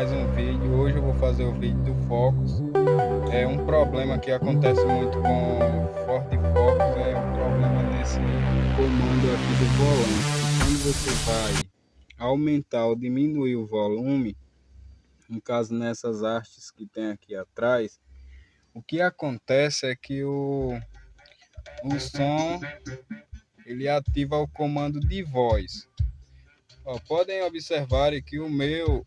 mais um vídeo. Hoje eu vou fazer o vídeo do Focus. É um problema que acontece muito com Ford Focus, é um problema nesse comando aqui do volante. Quando você vai aumentar ou diminuir o volume, no caso nessas hastes que tem aqui atrás, o que acontece é que o som ele ativa o comando de voz. Podem observar que o meu,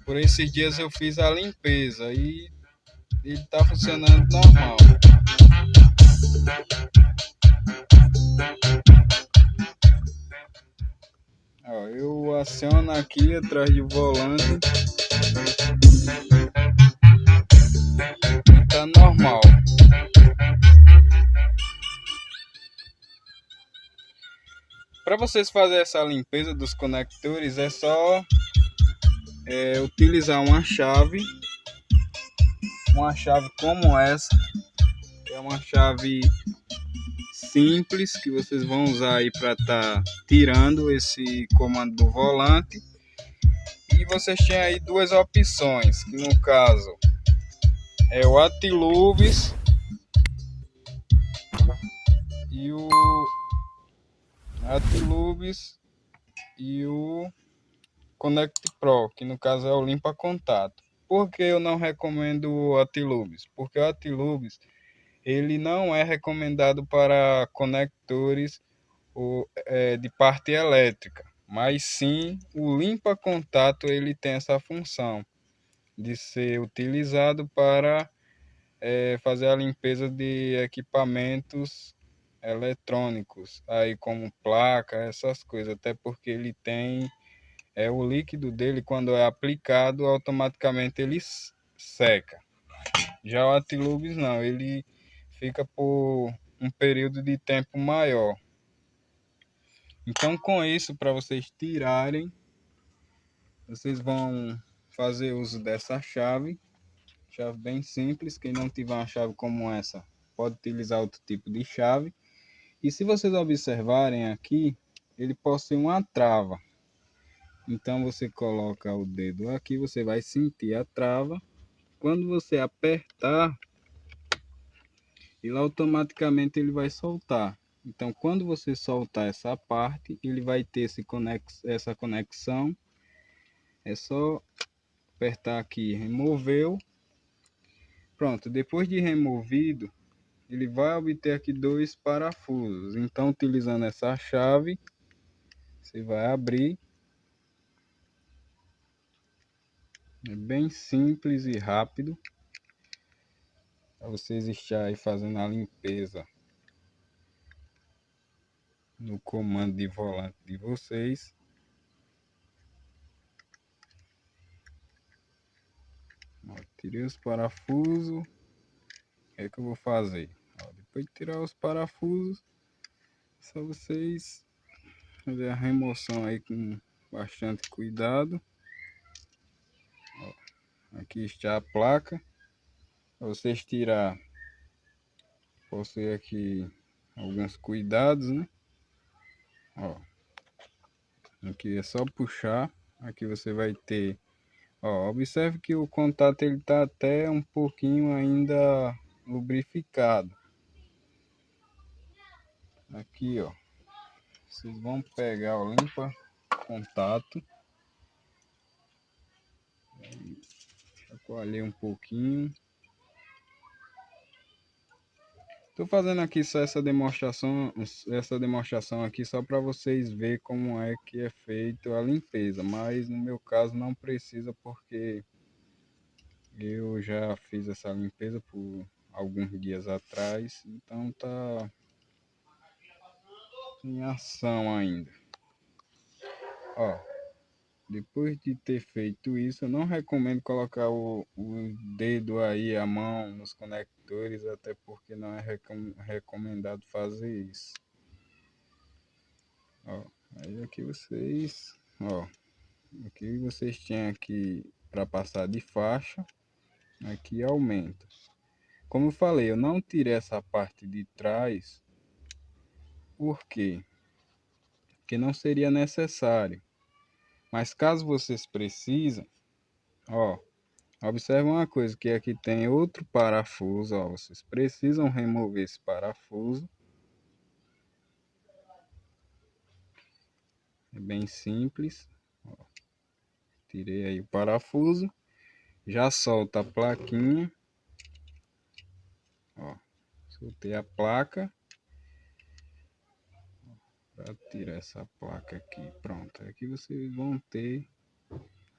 por esses dias eu fiz a limpeza e ele está funcionando normal. Eu aciono aqui atrás do volante e está normal. Para vocês fazerem essa limpeza dos conectores é só utilizar uma chave como essa. É uma chave simples que vocês vão usar aí para estar tirando esse comando do volante. E vocês têm aí duas opções, que no caso é o Atilubes e o Connect Pro, que no caso é o limpa contato. Por que eu não recomendo o Atilubes? Porque o Atilubes ele não é recomendado para conectores de parte elétrica, mas sim o limpa contato ele tem essa função de ser utilizado para fazer a limpeza de equipamentos eletrônicos, aí como placa, essas coisas, até porque ele tem o líquido dele, quando é aplicado, automaticamente ele seca. Já o Atilubes não, ele fica por um período de tempo maior. Então, com isso, para vocês tirarem, vocês vão fazer uso dessa chave bem simples. Quem não tiver uma chave como essa, pode utilizar outro tipo de chave. E se vocês observarem aqui, ele possui uma trava. Então você coloca o dedo aqui, você vai sentir a trava. Quando você apertar, ele automaticamente ele vai soltar. Então quando você soltar essa parte, ele vai ter essa conexão. É só apertar aqui, removeu. Pronto, depois de removido, ele vai obter aqui dois parafusos. Então, utilizando essa chave, você vai abrir. É bem simples e rápido para vocês estarem fazendo a limpeza no comando de volante de vocês. Tirei os parafusos. O que é que eu vou fazer? Depois de tirar os parafusos, só vocês fazer a remoção aí com bastante cuidado. Aqui está a placa. Para vocês tirar, possui aqui alguns cuidados, né? Aqui é só puxar. Aqui você vai ter, observe que o contato ele tá até um pouquinho ainda lubrificado. Aqui, vocês vão pegar o limpa contato, chacoalhei um pouquinho. Estou fazendo aqui só essa demonstração aqui só para vocês verem como é que é feito a limpeza, mas no meu caso não precisa, porque eu já fiz essa limpeza por alguns dias atrás, então tá em ação ainda. Depois de ter feito isso, eu não recomendo colocar o dedo aí, a mão nos conectores, até porque não é recomendado fazer isso. Aí aqui vocês têm aqui para passar de faixa, aqui aumenta. Como eu falei, eu não tirei essa parte de trás, por quê? Porque não seria necessário. Mas caso vocês precisem, Ó, observe uma coisa, que aqui tem outro parafuso, ó. Vocês precisam remover esse parafuso. É bem simples. Ó, tirei aí o parafuso. Já solta a plaquinha. Ó, soltei a placa. Para tirar essa placa aqui, pronto. Aqui vocês vão ter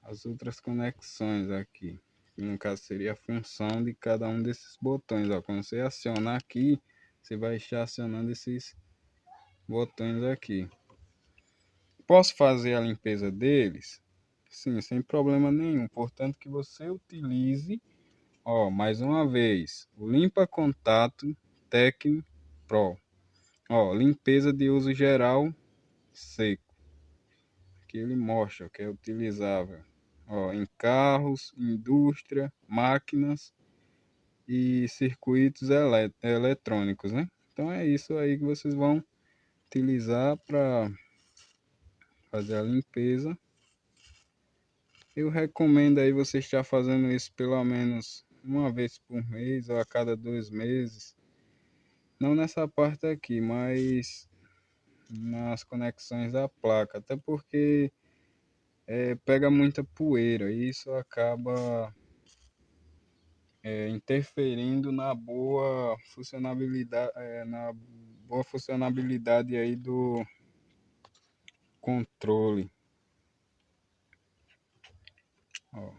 as outras conexões aqui. Que no caso seria a função de cada um desses botões. Ó, quando você acionar aqui, você vai estar acionando esses botões aqui. Posso fazer a limpeza deles? Sim, sem problema nenhum. Portanto, que você utilize, ó, mais uma vez, o Limpa Contato Tec Pro. Ó, limpeza de uso geral seco. Que ele mostra que é utilizável, ó, em carros, indústria, máquinas e circuitos eletrônicos, né? Então é isso aí que vocês vão utilizar para fazer a limpeza. Eu recomendo aí você estar fazendo isso pelo menos uma vez por mês ou a cada 2 meses. Não nessa parte aqui, mas nas conexões da placa. Até porque pega muita poeira e isso acaba interferindo na boa funcionabilidade aí do controle. Ó,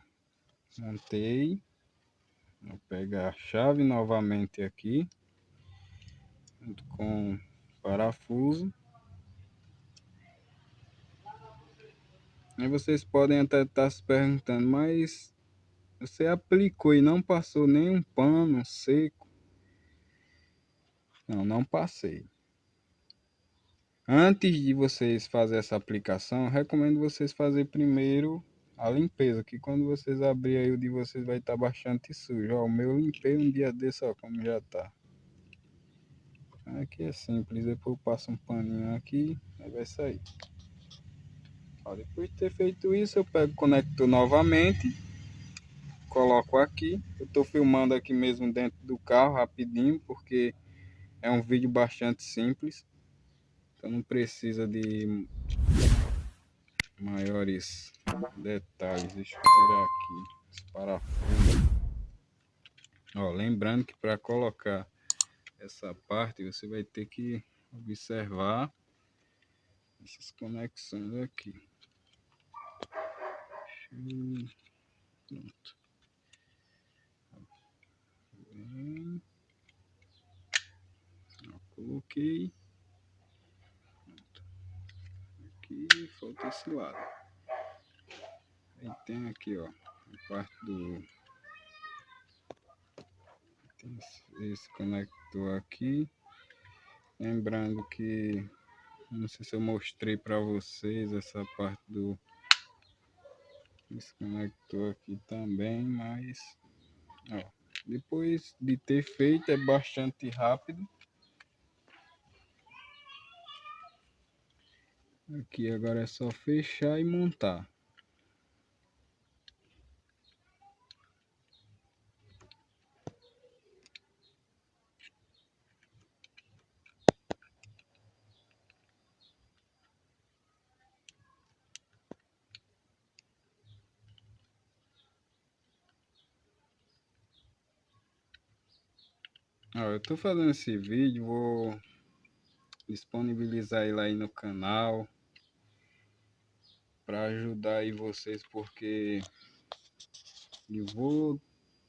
montei. Vou pegar a chave novamente aqui, junto com o parafuso. Aí vocês podem até estar se perguntando, mas você aplicou e não passou nenhum pano seco? Não, não passei. Antes de vocês fazer essa aplicação, eu recomendo vocês fazer primeiro a limpeza, que quando vocês abrir aí o de vocês vai estar bastante sujo. Ó, o meu eu limpei um dia desse, ó, como já tá. Aqui é simples, depois eu passo um paninho aqui, aí vai sair. Ó, depois de ter feito isso, eu pego o conector novamente, coloco aqui. Eu tô filmando aqui mesmo dentro do carro, rapidinho, porque é um vídeo bastante simples. Então não precisa de maiores detalhes. Deixa eu tirar aqui esse parafuso. Ó, lembrando que para colocar essa parte você vai ter que observar essas conexões aqui. Pronto. Bem, ó, coloquei. Pronto. Aqui falta esse lado. Aí tem aqui, ó, a parte do tem esse conector aqui. Lembrando que não sei se eu mostrei para vocês essa parte do desconector aqui também, mas ó, depois de ter feito é bastante rápido. Aqui agora é só fechar e montar. Ó, eu tô fazendo esse vídeo, vou disponibilizar ele aí no canal para ajudar aí vocês, porque eu vou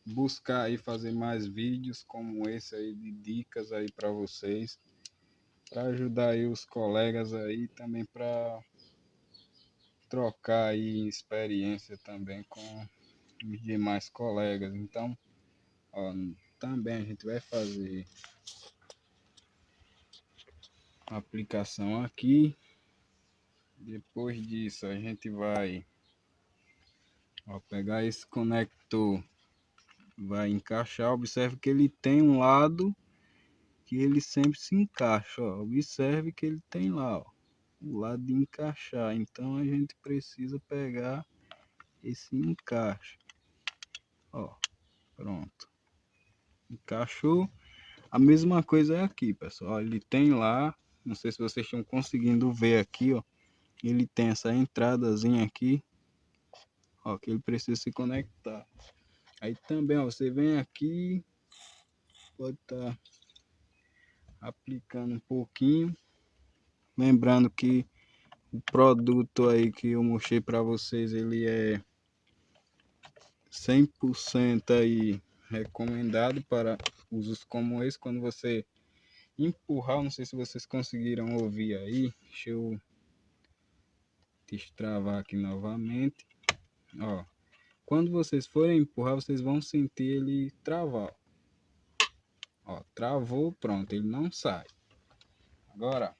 buscar aí fazer mais vídeos como esse aí de dicas aí para vocês, para ajudar aí os colegas aí, também para trocar aí experiência também com os demais colegas. Então, ó, também a gente vai fazer a aplicação aqui. Depois disso a gente vai, ó, pegar esse conector, vai encaixar. Observe que ele tem um lado que ele sempre se encaixa, ó. Observe que ele tem lá, ó, o lado de encaixar. Então a gente precisa pegar esse encaixe. Ó, pronto. Encaixou. A mesma coisa é aqui, pessoal. Ele tem lá, não sei se vocês estão conseguindo ver aqui, ó. Ele tem essa entradazinha aqui, ó, que ele precisa se conectar. Aí também, ó, você vem aqui, pode estar aplicando um pouquinho. Lembrando que o produto aí que eu mostrei para vocês, ele é 100% aí recomendado para usos como esse. Quando você empurrar, não sei se vocês conseguiram ouvir aí, deixa eu destravar aqui novamente, ó. Quando vocês forem empurrar, vocês vão sentir ele travar, ó, travou, pronto, ele não sai. Agora,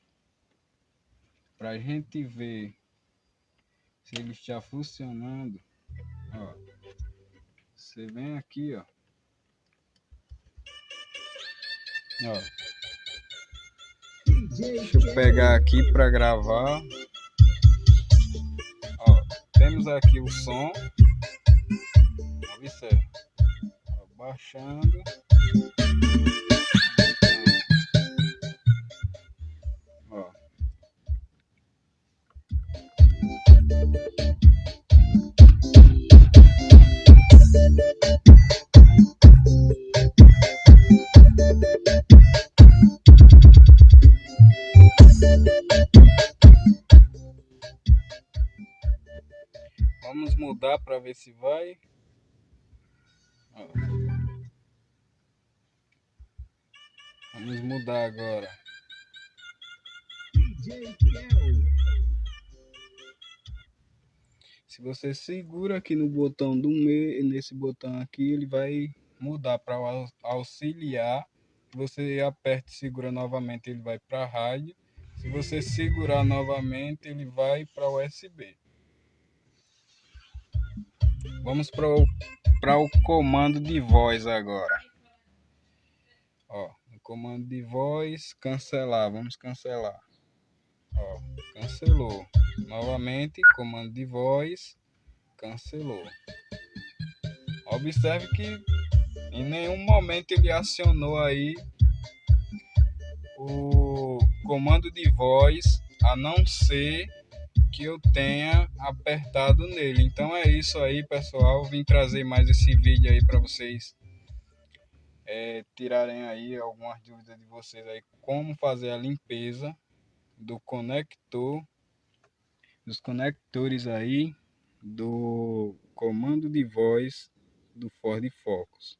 para a gente ver se ele está funcionando, ó, você vem aqui, ó, deixa eu pegar aqui para gravar, ó, temos aqui o som, observe, ó, baixando, ó. Vamos mudar para ver se vai. Ó. Vamos mudar agora. Se você segura aqui no botão do meio, nesse botão aqui, ele vai mudar para auxiliar. Se você aperta e segura novamente, ele vai para rádio. Se você segurar novamente, ele vai para USB. Vamos para o comando de voz agora. Ó, o comando de voz, cancelar. Vamos cancelar. Ó, cancelou. Novamente, comando de voz, cancelou. Observe que em nenhum momento ele acionou aí o comando de voz, a não ser que eu tenha apertado nele. Então é isso aí, pessoal. Vim trazer mais esse vídeo aí para vocês tirarem aí algumas dúvidas de vocês aí, como fazer a limpeza do conector, dos conectores aí do comando de voz do Ford Focus.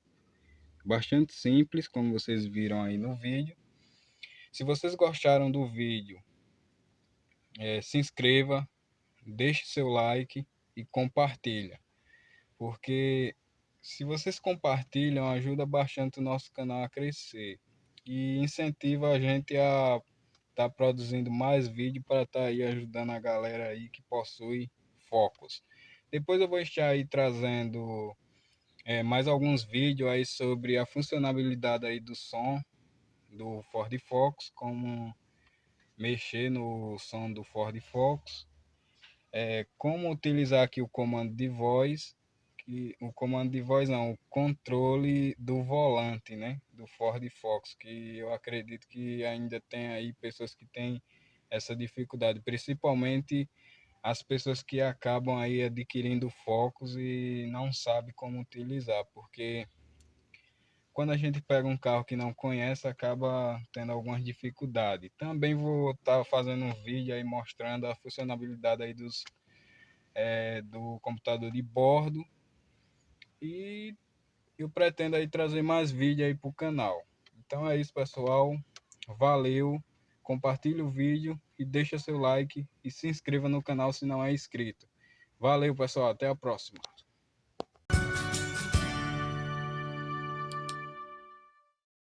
Bastante simples, como vocês viram aí no vídeo. Se vocês gostaram do vídeo, se inscreva, deixe seu like e compartilha, porque se vocês compartilham, ajuda bastante o nosso canal a crescer e incentiva a gente a estar produzindo mais vídeo para estar aí ajudando a galera aí que possui Focus. Depois eu vou estar aí trazendo mais alguns vídeos aí sobre a funcionalidade aí do som do Ford Focus, como mexer no som do Ford Focus, como utilizar aqui o comando de voz, o comando de voz não, o controle do volante, né, do Ford Focus, que eu acredito que ainda tem aí pessoas que têm essa dificuldade, principalmente as pessoas que acabam aí adquirindo Focus e não sabem como utilizar, porque quando a gente pega um carro que não conhece, acaba tendo algumas dificuldades. Também vou estar fazendo um vídeo aí mostrando a funcionalidade aí do computador de bordo. E eu pretendo aí trazer mais vídeo aí para o canal. Então é isso, pessoal. Valeu. Compartilhe o vídeo e deixa seu like e se inscreva no canal se não é inscrito. Valeu, pessoal. Até a próxima.